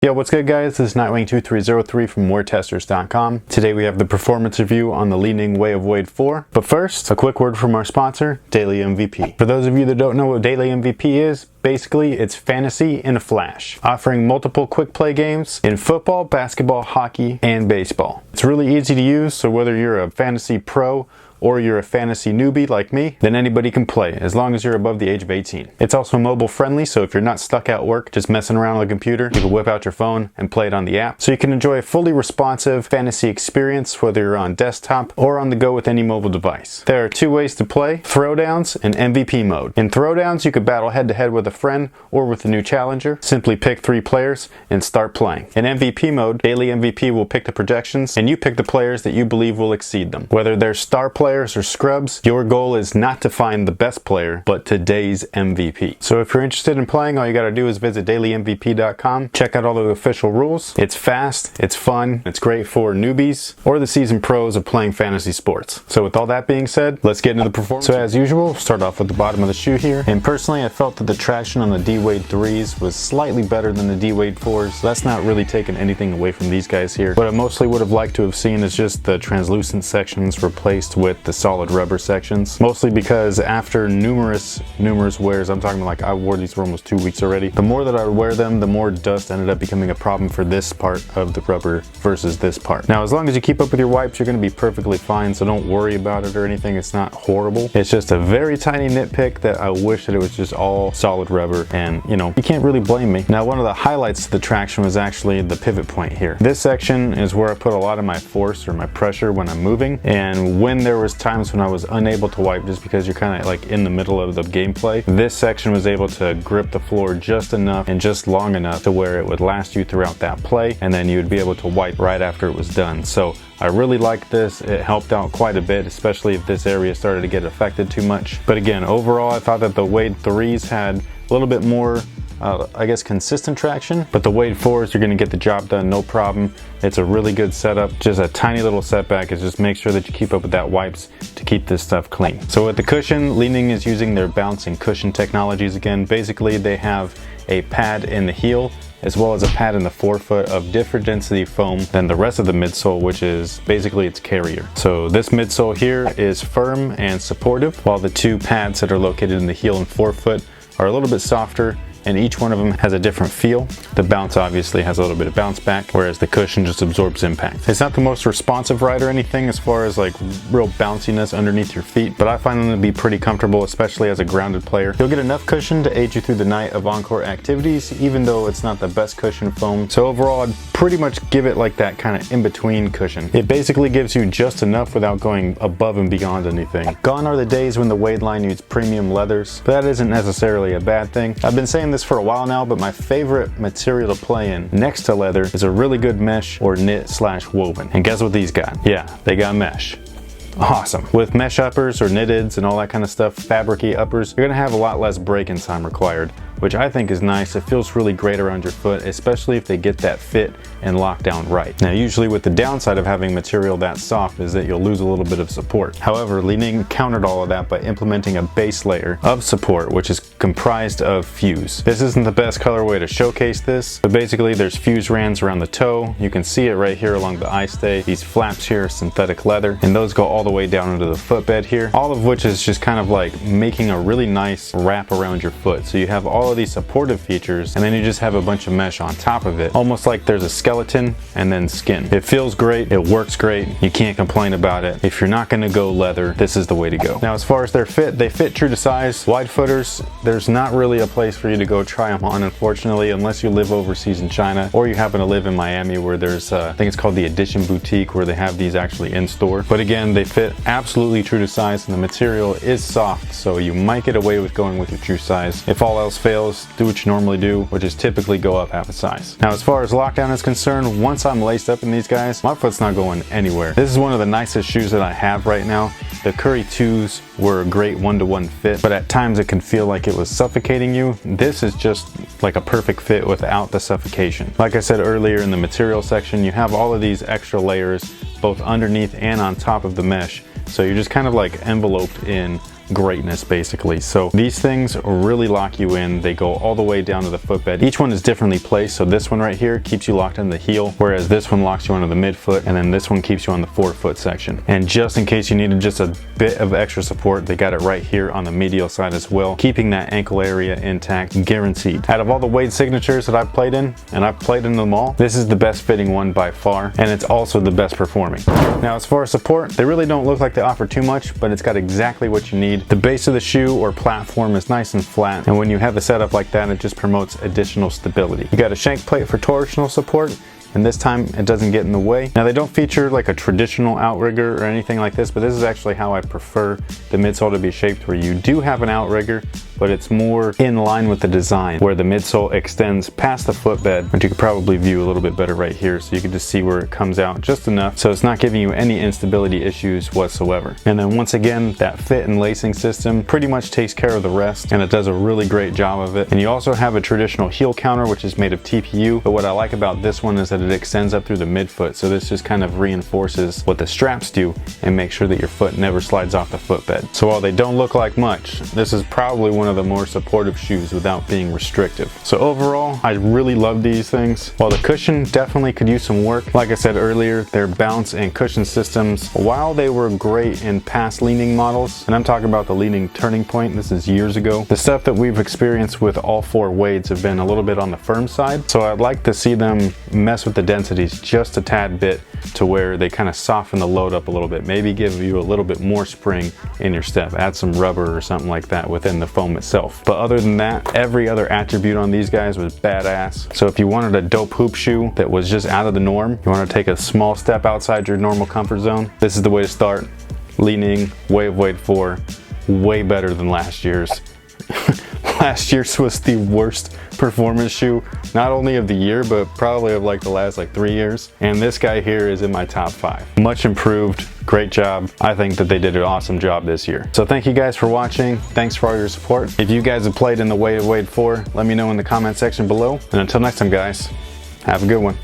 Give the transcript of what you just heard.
Yo, what's good guys? This is Nightwing2303 from WearTesters.com. Today we have the performance review on the Li-Ning Way of Wade 4. But first, a quick word from our sponsor, Daily MVP. For those of you that don't know what Daily MVP is, basically it's fantasy in a flash, offering multiple quick play games in football, basketball, hockey, and baseball. It's really easy to use, so whether you're a fantasy pro or you're a fantasy newbie like me, then anybody can play, as long as you're above the age of 18. It's also mobile friendly, so if you're not stuck at work just messing around on the computer, you can whip out your phone and play it on the app. So you can enjoy a fully responsive fantasy experience, whether you're on desktop or on the go with any mobile device. There are two ways to play: throwdowns and MVP mode. In throwdowns, you could battle head to head with a friend or with a new challenger. Simply pick 3 players and start playing. In MVP mode, Daily MVP will pick the projections and you pick the players that you believe will exceed them. Whether they're star players or scrubs, your goal is not to find the best player, but today's MVP. So if you're interested in playing, all you gotta do is visit dailymvp.com, check out all the official rules. It's fast, it's fun, it's great for newbies or the seasoned pros of playing fantasy sports. So with all that being said, let's get into the performance. So as usual, start off with the bottom of the shoe here. And personally, I felt that the traction on the D-Wade 3s was slightly better than the D-Wade 4s. That's not really taking anything away from these guys here. What I mostly would have liked to have seen is just the translucent sections replaced with the solid rubber sections, mostly because after numerous wears, I'm talking like I wore these for almost 2 weeks already, the more that I would wear them, the more dust ended up becoming a problem for this part of the rubber versus this part. Now, as long as you keep up with your wipes, you're going to be perfectly fine, so don't worry about it or anything. It's not horrible. It's just a very tiny nitpick that I wish that it was just all solid rubber, and you know, you can't really blame me. Now, one of the highlights to the traction was actually the pivot point here. This section is where I put a lot of my force or my pressure when I'm moving, and when there was times when I was unable to wipe just because you're kind of like in the middle of the gameplay, this section was able to grip the floor just enough and just long enough to where it would last you throughout that play, and then you would be able to wipe right after it was done. So I really liked this. It helped out quite a bit, especially if this area started to get affected too much. But again, overall, I thought that the Wade 3s had a little bit more I guess consistent traction, but the Wade 4s, you're going to get the job done no problem. It's a really good setup. Just a tiny little setback is just make sure that you keep up with that wipes to keep this stuff clean. So with the cushion, Li-Ning is using their bouncing cushion technologies again. Basically, they have a pad in the heel as well as a pad in the forefoot of different density foam than the rest of the midsole, which is basically its carrier. So this midsole here is firm and supportive, while the 2 pads that are located in the heel and forefoot are a little bit softer, and each one of them has a different feel. The bounce obviously has a little bit of bounce back, whereas the cushion just absorbs impact. It's not the most responsive ride or anything as far as like real bounciness underneath your feet, but I find them to be pretty comfortable, especially as a grounded player. You'll get enough cushion to aid you through the night of on-court activities, even though it's not the best cushion foam. So overall, I'd pretty much give it like that kind of in-between cushion. It basically gives you just enough without going above and beyond anything. Gone are the days when the Wade line used premium leathers, but that isn't necessarily a bad thing. I've been saying this for a while now, but my favorite material to play in next to leather is a really good mesh or knit/woven. And guess what these got? Yeah, they got mesh. Awesome. With mesh uppers or knitteds and all that kind of stuff, fabricy uppers, you're gonna have a lot less break-in time required, which I think is nice. It feels really great around your foot, especially if they get that fit and locked down right. Now, usually with the downside of having material that soft is that you'll lose a little bit of support. However, Li-Ning countered all of that by implementing a base layer of support, which is comprised of fuse. This isn't the best colorway to showcase this, but basically there's fuse rands around the toe. You can see it right here along the eye stay. These flaps here are synthetic leather, and those go all the way down into the footbed here, all of which is just kind of like making a really nice wrap around your foot. So you have all of these supportive features, and then you just have a bunch of mesh on top of it, almost like there's a skeleton and then skin. It feels great, it works great, you can't complain about it. If you're not going to go leather, this is the way to go. Now, as far as their fit, they fit true to size. Wide footers, there's not really a place for you to go try them on, unfortunately, unless you live overseas in China or you happen to live in Miami, where there's I think it's called the Edition Boutique, where they have these actually in store. But again, they fit absolutely true to size, and the material is soft, so you might get away with going with your true size. If all else fails, do what you normally do, which is typically go up half a size. Now, as far as lockdown is concerned, once I'm laced up in these guys, my foot's not going anywhere. This is one of the nicest shoes that I have right now. The Curry 2s were a great one-to-one fit, but at times it can feel like it was suffocating you. This is just like a perfect fit without the suffocation. Like I said earlier, in the material section, you have all of these extra layers both underneath and on top of the mesh, so you're just kind of like enveloped in greatness basically. So these things really lock you in. They go all the way down to the footbed. Each one is differently placed. So this one right here keeps you locked in the heel, whereas this one locks you onto the midfoot, and then this one keeps you on the forefoot section. And just in case you needed just a bit of extra support, they got it right here on the medial side as well, keeping that ankle area intact, guaranteed. Out of all the Wade signatures that I've played in, and I've played in them all, this is the best fitting one by far, and it's also the best performing. Now as far as support, they really don't look like they offer too much, but it's got exactly what you need. The base of the shoe or platform is nice and flat, and when you have the setup like that, it just promotes additional stability. You got a shank plate for torsional support, and this time it doesn't get in the way. Now they don't feature like a traditional outrigger or anything like this, but this is actually how I prefer the midsole to be shaped, where you do have an outrigger, but it's more in line with the design, where the midsole extends past the footbed, which you could probably view a little bit better right here, so you can just see where it comes out just enough, so it's not giving you any instability issues whatsoever. And then once again, that fit and lacing system pretty much takes care of the rest, and it does a really great job of it. And you also have a traditional heel counter, which is made of TPU, but what I like about this one is that it extends up through the midfoot, so this just kind of reinforces what the straps do and make sure that your foot never slides off the footbed. So while they don't look like much, this is probably one of the more supportive shoes without being restrictive. So overall, I really love these things. While the cushion definitely could use some work, like I said earlier, their bounce and cushion systems, while they were great in past Li-Ning models, and I'm talking about the Li-Ning Turning Point, this is years ago, the stuff that we've experienced with all four Wades have been a little bit on the firm side. So I'd like to see them mess with the densities just a tad bit to where they kind of soften the load up a little bit, maybe give you a little bit more spring in your step, add some rubber or something like that within the foam itself. But other than that, every other attribute on these guys was badass. So if you wanted a dope hoop shoe that was just out of the norm, you want to take a small step outside your normal comfort zone, this is the way to start. Li-Ning Way of Wade 4, way better than last year's. Last year's was the worst performance shoe, not only of the year, but probably of like the last 3 years. And this guy here is in my top 5. Much improved, great job. I think that they did an awesome job this year. So thank you guys for watching. Thanks for all your support. If you guys have played in the Way of Wade 4, let me know in the comment section below. And until next time guys, have a good one.